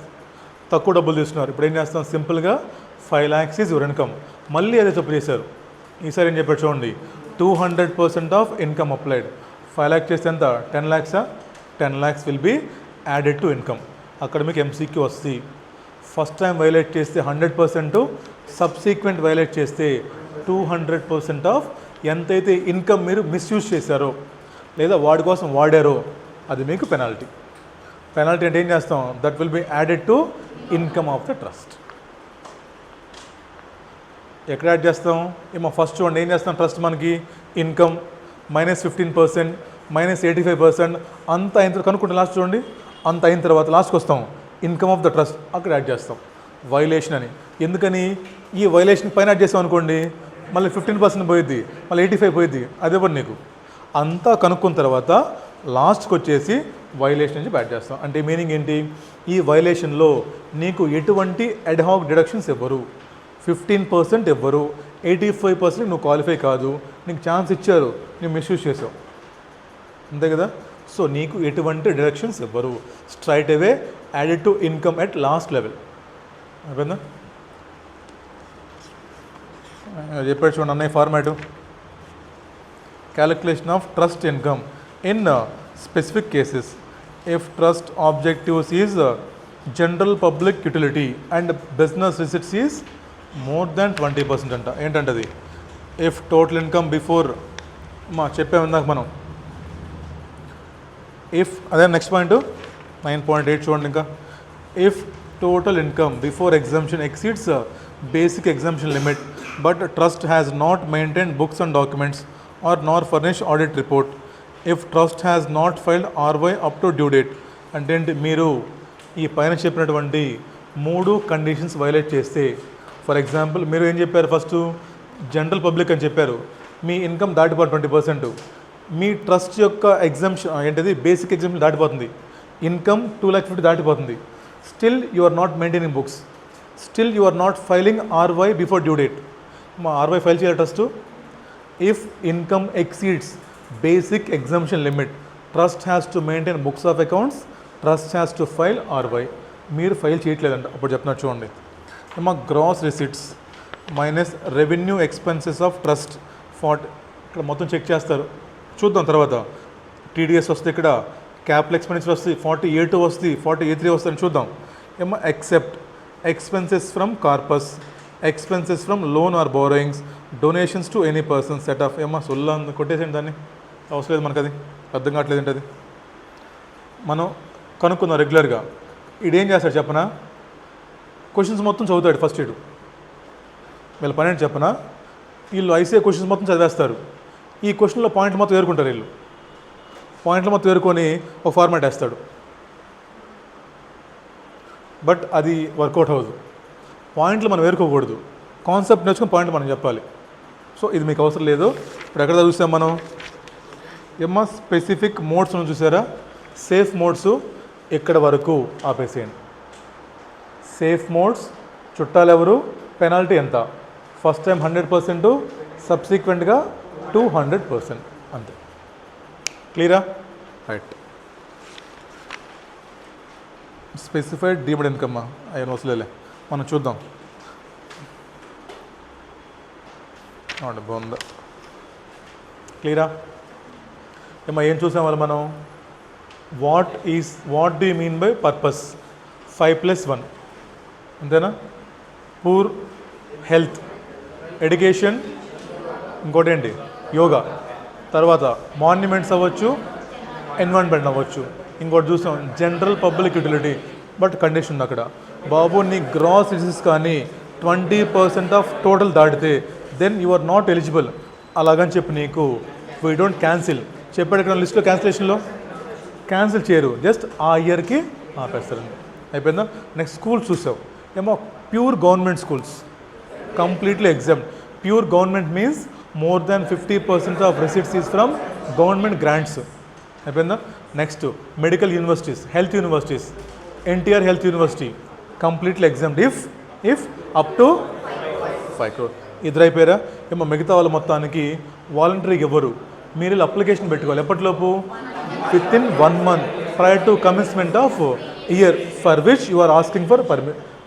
తక్కువ డబ్బులు తీసుకున్నారు. ఇప్పుడు ఏం చేస్తాం, సింపుల్గా 5 lakhs ఈజ్ యువర్ ఇన్కమ్. మళ్ళీ అదే తప్పు చేశారు. ఈసారి ఏం చెప్పారు చూడండి, 200% ఆఫ్ ఇన్కమ్ అప్లైడ్. 5 lakhs చేస్తే ఎంత, 10 lakhs. 10 lakhs will be added to income. అక్కడ మీకు MCQ వస్తుంది. ఫస్ట్ టైం వైలేట్ చేస్తే 100%, సబ్సీక్వెంట్ వైలేట్ చేస్తే 200% ఆఫ్ ఎంతైతే ఇన్కమ్ మీరు మిస్యూజ్ చేశారో లేదా వాడి కోసం వాడారో అది మీకు పెనాల్టీ. పెనాల్టీ అంటే ఏం చేస్తాం, that will be added to income of the trust. ఎక్కడ యాడ్ చేస్తాం, ఏమో ఫస్ట్ చూడండి ఏం చేస్తాం, ట్రస్ట్ మనకి ఇన్కమ్ -15%, -85% అంత అయిన తర్వాత కనుక్కుంటే లాస్ట్ చూడండి, అంత అయిన తర్వాత లాస్ట్కి వస్తాం ఇన్కమ్ ఆఫ్ ద ట్రస్ట్, అక్కడ యాడ్ చేస్తాం వైలేషన్ అని. ఎందుకని, ఈ వైలేషన్ పైన యాడ్ చేస్తాం అనుకోండి మళ్ళీ 15% పోయిద్ది, మళ్ళీ 85 పోయిద్ది, అదే పని నీకు. అంతా కనుక్కున్న తర్వాత లాస్ట్కి వచ్చేసి వైలేషన్ నుంచి యాడ్ చేస్తాం. అంటే మీనింగ్ ఏంటి, ఈ వైలేషన్లో నీకు ఎటువంటి అడ్హాక్ డిడక్షన్స్ ఇవ్వరు, 15% ఇవ్వరు, 85% నువ్వు క్వాలిఫై కాదు, నీకు ఛాన్స్ ఇచ్చారు, నువ్వు మిస్యూజ్ చేసావు, అంతే కదా. సో నీకు ఎటువంటి డిడక్షన్స్ ఇవ్వరు, straight away added to income at last level. అయిపోయిందా, చెప్పాడు చూడండి అన్నయ్య format. Calculation of trust income in specific cases if trust objectives is general public utility and business receipts is more than 20% అంట. ఏంటంటది, if total income before చెప్పాము ఇందాక మనం, if అదే next point 9.8 చూడండి ఇంకా, if total income before exemption exceeds basic exemption limit but trust has not maintain books and documents or nor furnish audit report, if trust has not filed RY up to due date. అంటే మీరు ఈ పైన చెప్పినటువంటి 3 conditions violate చేస్తే, for example మీరు ఏం చెప్పారు, first general public అని చెప్పారు, మీ ఇన్కమ్ దాటిపోతుంది 20%, మీ ట్రస్ట్ యొక్క ఎగ్జంప్షన్ ఏంటిది బేసిక్ ఎగ్జాంప్షన్ దాటిపోతుంది, ఇన్కమ్ 2,50,000 దాటిపోతుంది, still you are not maintaining books, still you are not filing RY before due date. RY file చేయాలి trust. If income exceeds basic exemption limit trust has to maintain books of accounts, trust has to file RY. మీరు file చేయట్లేదంట, అప్పుడు చెప్తున్నారు చూడండి. Gross receipts minus revenue expenses of trust 40, ఇక్కడ మొత్తం check చేస్తారు, చూద్దాం తర్వాత. టీడీఎస్ వస్తే ఇక్కడ క్యాపిటల్ ఎక్స్పెండిచర్ వస్తుంది, 40A2 వస్తుంది, 40A3 వస్తుంది చూద్దాం. Except expenses from corpus, expenses from loan or borrowings, donations to any person set off. సొల్లా కొట్టేసేయండి దాన్ని, అవసరం లేదు మనకు, అది అర్థం కావట్లేదు ఏంటది. మనం కనుక్కుందాం రెగ్యులర్గా. ఇడేం చేస్తాడు చెప్పనా, క్వశ్చన్స్ మొత్తం చదువుతాడు ఫస్ట్ ఇడు. వీళ్ళ పని ఏంటి చెప్పనా, వీళ్ళు ఐసీఐ క్వశ్చన్స్ మొత్తం చదివేస్తారు, ఈ క్వశ్చన్లో పాయింట్లు మొత్తం ఏరుకుంటారు వీళ్ళు, పాయింట్లు మొత్తం ఏరుకొని ఒక ఫార్మాట్ వేస్తాడు. బట్ అది వర్కౌట్ అవ్వదు, పాయింట్లు మనం ఏరుకోకూడదు, కాన్సెప్ట్ నేర్చుకుని పాయింట్లు మనం చెప్పాలి. సో ఇది మీకు అవసరం లేదు. ఇప్పుడు ఎక్కడ చూసాం మనం, స్పెసిఫిక్ మోడ్స్ చూసారా, సేఫ్ మోడ్స్ ఇక్కడ వరకు ఆపేసేయండి. సేఫ్ మోడ్స్, చుట్టాలు ఎవరు, పెనాల్టీ ఎంత, ఫస్ట్ టైం 100%, సబ్సిక్వెంట్గా 200%, అంతే. క్లియరా, రైట్. స్పెసిఫైడ్ డీమ్డ్ ఇన్కమ్ అయ్యో వసలేలే, మనం చూద్దాం. బాగుందా, క్లియరా. ఏం చూసాం వాళ్ళు మనం, what do you mean by purpose, 5+1 అంతేనా. పూర్ హెల్త్, ఎడ్యుకేషన్, ఇంకోటి ఏంటి యోగా, తర్వాత మాన్యుమెంట్స్ అవ్వచ్చు, ఎన్విరాన్మెంట్ అవ్వచ్చు. ఇంకోటి చూసాం general public utility, but condition ఉంది అక్కడ, బాబు నీ గ్రాస్ రిసిట్స్ కానీ 20% ఆఫ్ టోటల్ దాటితే then you are not eligible. అలాగని చెప్పి నీకు వీ డోంట్ క్యాన్సిల్ చెప్పాడు ఇక్కడ లిస్ట్లో, క్యాన్సిలేషన్లో క్యాన్సిల్ చేయరు, జస్ట్ ఆ ఇయర్కి ఆపేస్తారండి, అయిపోయిందా. నెక్స్ట్ స్కూల్స్ చూసావు, pure government schools completely exempted. Pure government means more than 50% of receipts is from government grants, అయిపోయిందా. Next medical universities, health universities, NTR health university completely exempted if up to 5 crore. ఇద్దరైపోయారా. మిగతా వాళ్ళ మొత్తానికి వాలంటరీగా ఇవ్వరు, మీరు application పెట్టుకోవాలి ఎప్పటిలోపు, within 1 month prior to commencement of year for which you are asking for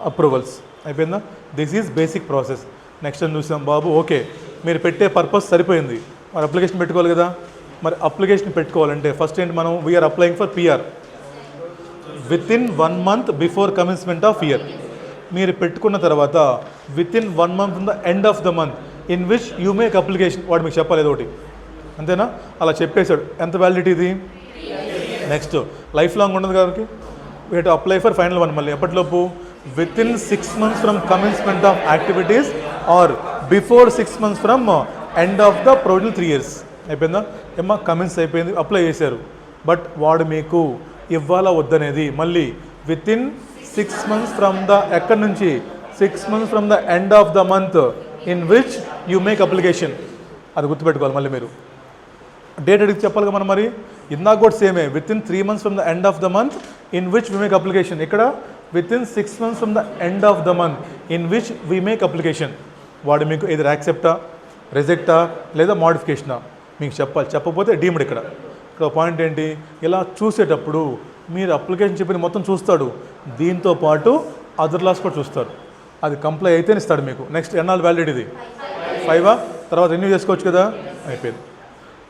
approvals, అయిపోయిందా. This is basic process. Next అని చూసాం బాబు, ఓకే మీరు పెట్టే పర్పస్ సరిపోయింది, మరి అప్లికేషన్ పెట్టుకోవాలి కదా. మరి అప్లికేషన్ పెట్టుకోవాలంటే ఫస్ట్ ఏంటి, మనం we are applying for PR within 1 month before commencement of year. మీరు పెట్టుకున్న తర్వాత within 1 month from the end of the month in which you make application. వాడు మీకు చెప్పలేదు ఒకటి, అంతేనా? అలా చెప్పేశాడు. ఎంత వ్యాలిడిటీ ఇది? నెక్స్ట్ లైఫ్ లాంగ్ ఉండదు కాబట్టి we have to apply for final one. మళ్ళీ ఎప్పటిలోపు? Within 6 months from commencement of activities or before 6 months from end of the provisional 3 years. అయిపోయిందా? ఏమో కమెన్స్ అయిపోయింది, అప్లై చేశారు. బట్ వాడు మీకు ఇవ్వాలా వద్దనేది మళ్ళీ వితిన్ 6 months ఫ్రమ్ ద ఎక్కడి నుంచి 6 months from the end of the month in which you make application. అది గుర్తుపెట్టుకోవాలి. మళ్ళీ మీరు డేట్ అడిగి చెప్పాలి మనం. మరి ఇందాక కూడా సేమే, within 3 months from the end of the month in which we make application. ఇక్కడ within 6 months from the end of the month in which we make application. వాడు మీకు ఇది యాక్సెప్టా, రిజెక్టా లేదా మోడిఫికేషనా మీకు చెప్పాలి. చెప్పకపోతే డీమ్డ్. ఇక్కడ పాయింట్ ఏంటి? ఇలా చూసేటప్పుడు మీరు అప్లికేషన్ చెప్పిన మొత్తం చూస్తాడు, దీంతో పాటు అదర్ లాస్ కూడా చూస్తారు. అది కంప్లై అయితేనే ఇస్తాడు మీకు. నెక్స్ట్ ఎన్నాళ్ళు వ్యాలిడిటీ ఇది? 5 తర్వాత రెన్యూ చేసుకోవచ్చు కదా, అయిపోయింది.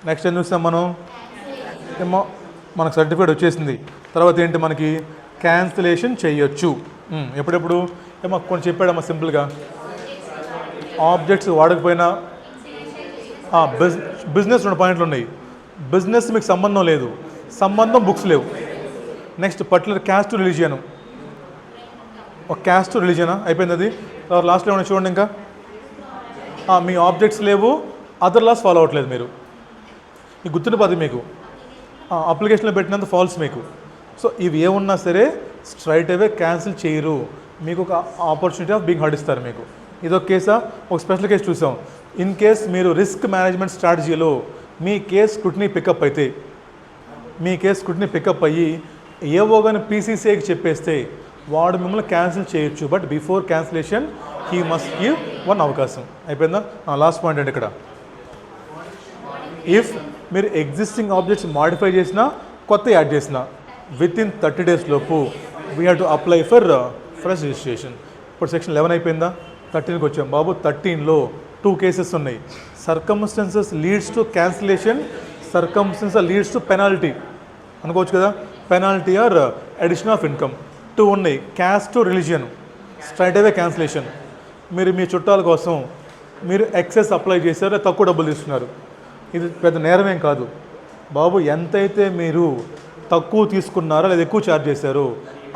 నెక్స్ట్ ఏం చూస్తాం మనం? ఏమో మనకు సర్టిఫికేట్ వచ్చేసింది. తర్వాత ఏంటి మనకి? క్యాన్సిలేషన్ చేయొచ్చు. ఎప్పుడెప్పుడు? ఏమో కొంచెం చెప్పాడమ్మా సింపుల్గా. ఆబ్జెక్ట్స్ వాడకపోయినా బిజినెస్ 2 పాయింట్లు ఉన్నాయి. బిజినెస్ మీకు సంబంధం లేదు, సంబంధం బుక్స్ లేవు. నెక్స్ట్ పర్టికులర్ క్యాస్ట్ రిలీజియన్, ఒక క్యాస్ట్ రిలీజియనా అయిపోయింది అది. లాస్ట్లో ఏమైనా చూడండి. ఇంకా మీ ఆబ్జెక్ట్స్ లేవు, అదర్ లాస్ ఫాలో అవ్వట్లేదు మీరు. ఈ గుర్తుండిపోతుంది మీకు. అప్లికేషన్లో పెట్టినంత ఫాల్స్ మీకు. సో ఇవి ఏమున్నా సరే స్ట్రైట్ అవే క్యాన్సిల్ చేయరు, మీకు ఒక ఆపర్చునిటీ ఆఫ్ బీయింగ్ హర్డ్ ఇస్తారు మీకు. ఇదొక కేసా? ఒక స్పెషల్ కేసు చూసాం. ఇన్ కేస్ మీరు రిస్క్ మేనేజ్మెంట్ స్ట్రాటజీలో మీ కేస్ స్క్రూటినీ పికప్ అయితే, మీ కేస్ స్క్రూటినీ పికప్ అయ్యి ఏవో కానీ పీసీసీఐకి చెప్పేస్తే వాడు మిమ్మల్ని క్యాన్సిల్ చేయొచ్చు. But before cancellation he must give 1 అవకాశం. అయిపోయిందా? లాస్ట్ పాయింట్ అండి ఇక్కడ. ఇఫ్ మీరు ఎగ్జిస్టింగ్ ఆబ్జెక్ట్స్ మాడిఫై చేసినా, కొత్త యాడ్ చేసినా వితిన్ 30 days లోపు we have to apply for fresh registration. ఇప్పుడు సెక్షన్ 11 అయిపోయిందా? 13కి వచ్చాం బాబు. 13లో 2 cases ఉన్నాయి. Circumstances leads to cancellation, circumstances leads to penalty అనుకోవచ్చు కదా. Penalty or addition of income 2 ఉన్నాయి. Caste to religion, straight away cancellation. మీరు మీ చుట్టాల కోసం మీరు ఎక్సెస్ అప్లై చేశారో తక్కువ డబ్బులు తీసుకున్నారు, ఇది పెద్ద నేరమేం కాదు బాబు. ఎంతైతే మీరు తక్కువ తీసుకున్నారో లేదా ఎక్కువ ఛార్జ్ చేశారో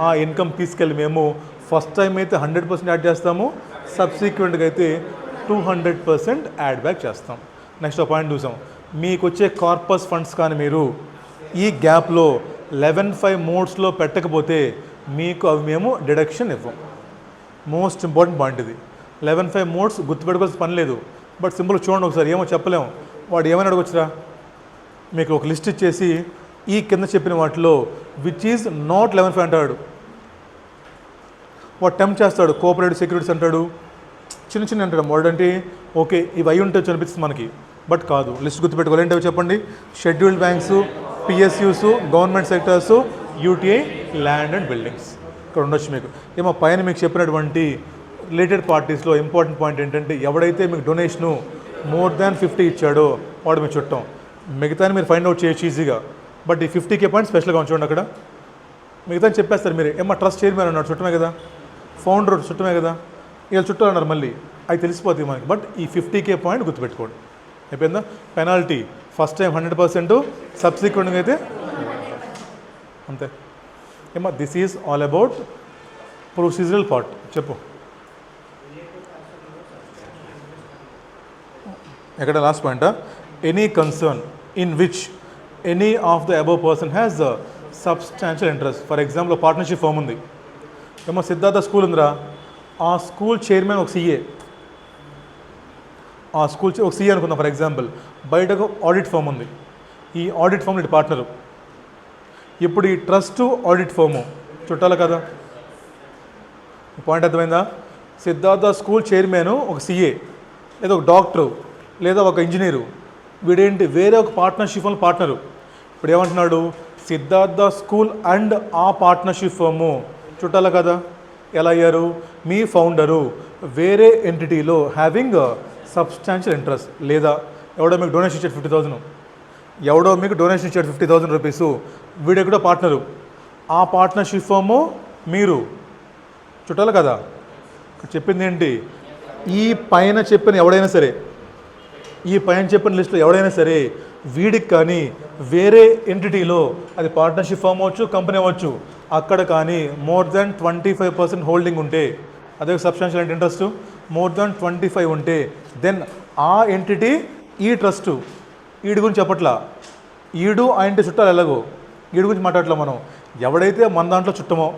ఆ ఇన్కమ్ తీసుకెళ్ళి మేము ఫస్ట్ టైం అయితే 100% యాడ్ చేస్తాము, సబ్సిక్వెంట్గా అయితే 200% యాడ్ బ్యాక్ చేస్తాం. నెక్స్ట్ పాయింట్ చూసాం. మీకు వచ్చే కార్పస్ ఫండ్స్ కానీ మీరు ఈ గ్యాప్లో 11(5) మోడ్స్లో పెట్టకపోతే మీకు అవి మేము డిడక్షన్ ఇవ్వం. మోస్ట్ ఇంపార్టెంట్ పాయింట్ ఇది. 11(5) మోడ్స్ గుర్తుపెట్టుకోవాల్సిన పని లేదు. బట్ సింపుల్ చూడండి ఒకసారి, ఏమో చెప్పలేము. వాడు ఏమైనా అడగొచ్చురా, మీకు ఒక లిస్ట్ ఇచ్చేసి ఈ కింద చెప్పిన వాటిలో విచ్ ఈజ్ నాట్ 11(5) అంటాడు. వాడు టెంప్ట్ చేస్తాడు, కోఆపరేటివ్ సెక్యూరిటీస్ అంటాడు, చిన్న చిన్న అంటాడు. వాడంటే ఓకే ఇవి అయి ఉంటే అనిపిస్తుంది మనకి, బట్ కాదు. లిస్ట్ గుర్తుపెట్టుకోవాలి. ఏంటో చెప్పండి. Scheduled banks, PSUs, government sectors, UTI, land and buildings ఇక్కడ ఉండొచ్చు మీకు. ఏమో పైన మీకు చెప్పినటువంటి రిలేటెడ్ పార్టీస్లో ఇంపార్టెంట్ పాయింట్ ఏంటంటే ఎవడైతే మీకు డొనేషను మోర్ దాన్ 50 ఇచ్చాడో వాడు మీ చుట్టం. మిగతాని మీరు ఫైండ్ అవుట్ చేయొచ్చు ఈజీగా. బట్ ఈ 50K పాయింట్ స్పెషల్గా ఉంచండి అక్కడ. మిగతా చెప్పేస్తారు మీరు. ఏమో ట్రస్ట్ చైర్మన్ అన్నాడు, చుట్టమే కదా. ఫౌండర్ చుట్టమే కదా. వీళ్ళు చుట్టూ అన్నారు మళ్ళీ, అవి తెలిసిపోతాయి మనకి. బట్ ఈ 50K పాయింట్ గుర్తుపెట్టుకోండి. అయిపోయిందా? పెనాల్టీ ఫస్ట్ టైం 100%, సబ్సిక్వెంట్గా అయితే అంతే. ఏమో this is all about procedural part. చెప్పు ఎక్కడ లాస్ట్ పాయింటా? Any concern in which any of the above person has substantial interest. For example partnership firm ఉంది. ఏమో సిద్ధార్థ స్కూల్ ఉందిరా, ఆ స్కూల్ చైర్మన్ ఒక సీఏ, ఆ స్కూల్ ఒక సీఏ అనుకుందాం ఫర్ ఎగ్జాంపుల్. బయటకు ఆడిట్ ఫామ్ ఉంది, ఈ ఆడిట్ ఫామ్ ఇటు పార్ట్నరు. ఇప్పుడు ఈ ట్రస్ట్ ఆడిట్ ఫాము చుట్టాలి కదా. పాయింట్ అర్థమైందా? సిద్ధార్థ స్కూల్ చైర్మన్ ఒక సీఏ లేదా ఒక డాక్టరు లేదా ఒక ఇంజనీరు, వీడేంటి వేరే ఒక పార్ట్నర్షిప్ ఫామ్ పార్ట్నరు. ఇప్పుడు ఏమంటున్నాడు? సిద్ధార్థ స్కూల్ అండ్ ఆ పార్ట్నర్షిప్ ఫాము చుట్టాలి కదా. ఎలా అయ్యారు? మీ ఫౌండరు వేరే ఎంటిటీలో హ్యావింగ్ సబ్స్టాన్షియల్ ఇంట్రెస్ట్, లేదా ఎవడో మీకు డొనేషన్ ఇచ్చాడు 50,000, ఎవడో మీకు డొనేషన్ ఇచ్చాడు 50,000 రూపీస్, వీడెక్కడో పార్ట్నరు. ఆ పార్ట్నర్షిప్ ఫాము మీరు చుట్టాలి కదా. చెప్పింది ఏంటి, ఈ పైన చెప్పిన ఎవడైనా సరే, ఈ పైన చెప్పిన లిస్టులో ఎవడైనా సరే వీడికి కానీ వేరే ఎంటిటీలో, అది పార్ట్నర్షిప్ ఫామ్ అవ్వచ్చు, కంపెనీ అవ్వచ్చు, అక్కడ కానీ మోర్ దెన్ 25% హోల్డింగ్ ఉంటే, అదే సబ్స్టాన్షియల్ ఇంట్రెస్ట్ మోర్ దెన్ 25 ఉంటే, దెన్ ఆ ఎంటిటీ ఈ ట్రస్టు, వీడి గురించి చెప్పట్లా, ఈడు ఆ ఇంటి చుట్టాలు ఎలాగో వీడి గురించి మాట్లాడట్లా మనం, ఎవడైతే మన దాంట్లో చుట్టమో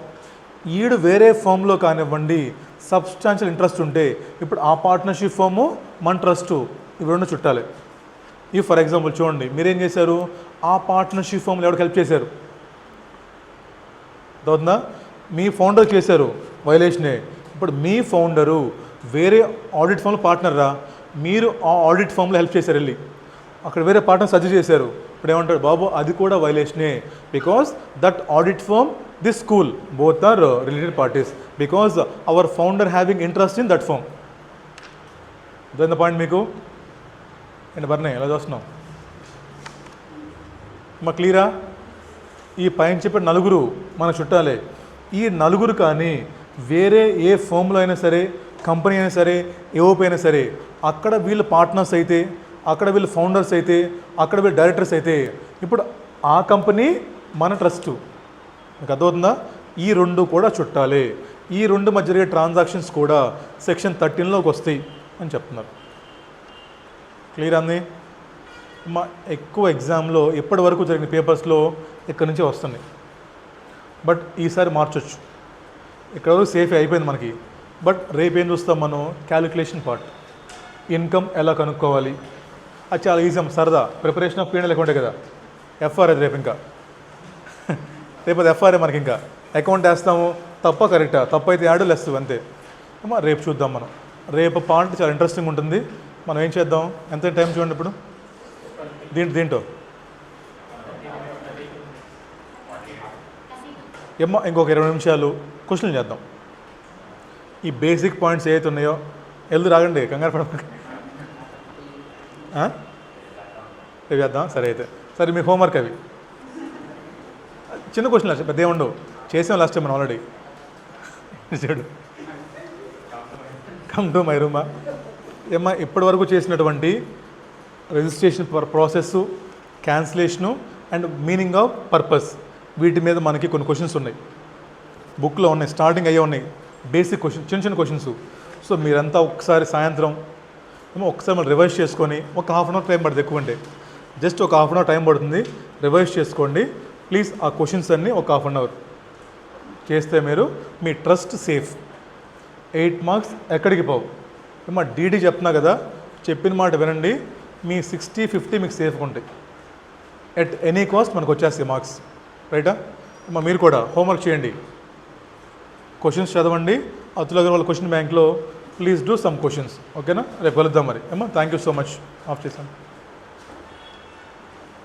ఈడు వేరే ఫామ్లో కానివ్వండి సబ్స్టాన్షియల్ ఇంట్రెస్ట్ ఉంటే, ఇప్పుడు ఆ పార్ట్నర్షిప్ ఫాము మన ట్రస్టు ఇవి రెండు చుట్టాలి. ఈ ఫర్ ఎగ్జాంపుల్ చూడండి, మీరేం చేశారు, ఆ పార్ట్నర్షిప్ ఫామ్లో ఎవరికి హెల్ప్ చేశారు, అవుతుందా, మీ ఫౌండర్ చేశారు, వైలేషనే. ఇప్పుడు మీ ఫౌండరు వేరే ఆడిట్ ఫామ్లో పార్ట్నర్ రా, మీరు ఆ ఆడిట్ ఫామ్లో హెల్ప్ చేశారు, వెళ్ళి అక్కడ వేరే పార్ట్నర్ సజెస్ట్ చేశారు, ఇప్పుడు ఏమంటారు, బాబు అది కూడా వైలేషనే, because that audit firm, this school, both are related parties, because our founder having interest in that firm. అర్థమైందా పాయింట్ మీకు? ఏంటి బర్నే ఎలా చూస్తున్నాం, మా క్లియరా? ఈ పైన చెప్పిన నలుగురు మన చుట్టాలే. ఈ నలుగురు కానీ వేరే ఏ ఫామ్లో అయినా సరే, కంపెనీ అయినా సరే, ఏఓపీ అయినా సరే, అక్కడ వీళ్ళు పార్ట్నర్స్ అయితే, అక్కడ వీళ్ళు ఫౌండర్స్ అయితే, అక్కడ వీళ్ళు డైరెక్టర్స్ అయితే, ఇప్పుడు ఆ కంపెనీ మన ట్రస్టు. మీకు అర్థమవుతుందా? ఈ రెండు కూడా చుట్టాలే. ఈ రెండు మధ్య జరిగే ట్రాన్సాక్షన్స్ కూడా సెక్షన్ 13లోకి వస్తాయి అని చెప్తున్నారు. క్లియర్ అంది? మా ఎక్కువ ఎగ్జామ్లో ఇప్పటి వరకు జరిగిన పేపర్స్లో ఇక్కడి నుంచి వస్తున్నాయి, బట్ ఈసారి మార్చొచ్చు. ఇక్కడ వరకు సేఫ్ అయిపోయింది మనకి, బట్ రేపు ఏం చూస్తాం మనం, క్యాలిక్యులేషన్ పార్ట్, ఇన్కమ్ ఎలా కనుక్కోవాలి, అది చాలా ఈజీ, సరదా ప్రిపరేషన్ ఆఫ్ పీఎన్ఎల్ అకౌంటే కదా, ఎఫ్ఆర్ అది రేపు, ఇంకా రేపు అది ఎఫ్ఆర్ఏ మనకి, ఇంకా అకౌంట్ వేస్తాము, తప్ప కరెక్టా, తప్పు అయితే యాడ్ లెస్ అంతే. అమ్మా రేపు చూద్దాం మనం, రేపు పార్ట్ చాలా ఇంట్రెస్టింగ్ ఉంటుంది. మనం ఏం చేద్దాం, ఎంత టైం చూడండి ఇప్పుడు దీంట్లో ఏమ్మా, ఇంకొక 20 నిమిషాలు క్వశ్చన్లు చేద్దాం. ఈ బేసిక్ పాయింట్స్ ఏవైతే ఉన్నాయో వెళ్దు రాగండి, కంగారు పడకండి, రేపు చేద్దాం. సరే అయితే సరే, మీ హోంవర్క్ అవి చిన్న క్వశ్చన్ లాస్ట్, పెద్ద ఏముండవు, చేసాం లాస్ట్ టైం మనం ఆల్రెడీ. చూడు, కమ్ టు మై రూమా. ఏమ్మా, ఇప్పటి వరకు చేసినటువంటి registration process, cancellation and meaning of purpose, వీటి మీద మనకి కొన్ని క్వశ్చన్స్ ఉన్నాయి, బుక్లో ఉన్నాయి, స్టార్టింగ్ అయ్యే ఉన్నాయి, బేసిక్ క్వశ్చన్, చిన్న చిన్న క్వశ్చన్స్. సో మీరంతా ఒకసారి సాయంత్రం ఏమో ఒకసారి మనం రివైజ్ చేసుకొని, ఒక హాఫ్ అన్ అవర్ టైం పడుతుంది, ఎక్కువ అంటే జస్ట్ ఒక హాఫ్ అన్ అవర్ టైం పడుతుంది, రివైజ్ చేసుకోండి ప్లీజ్. ఆ క్వశ్చన్స్ అన్నీ ఒక హాఫ్ అన్ అవర్ చేస్తే మీరు మీ ట్రస్ట్ సేఫ్. 8 మార్క్స్ ఎక్కడికి పోవు. మా డీడీ చెప్తున్నా కదా, చెప్పిన మాట వినండి, మీ 60-50 మీకు సేఫ్గా ఉంటాయి. ఎట్ ఎనీ కాస్ట్ మనకు వచ్చేస్తాయి మార్క్స్, రైటా? మీరు కూడా హోంవర్క్ చేయండి, క్వశ్చన్స్ చదవండి. అతుల్ అగర్వాల్ క్వశ్చన్ బ్యాంక్లో ప్లీజ్ డూ సమ్ క్వశ్చన్స్, ఓకేనా? రేపు కలుద్దాం మరి. Thank you so much. Of చేశాను.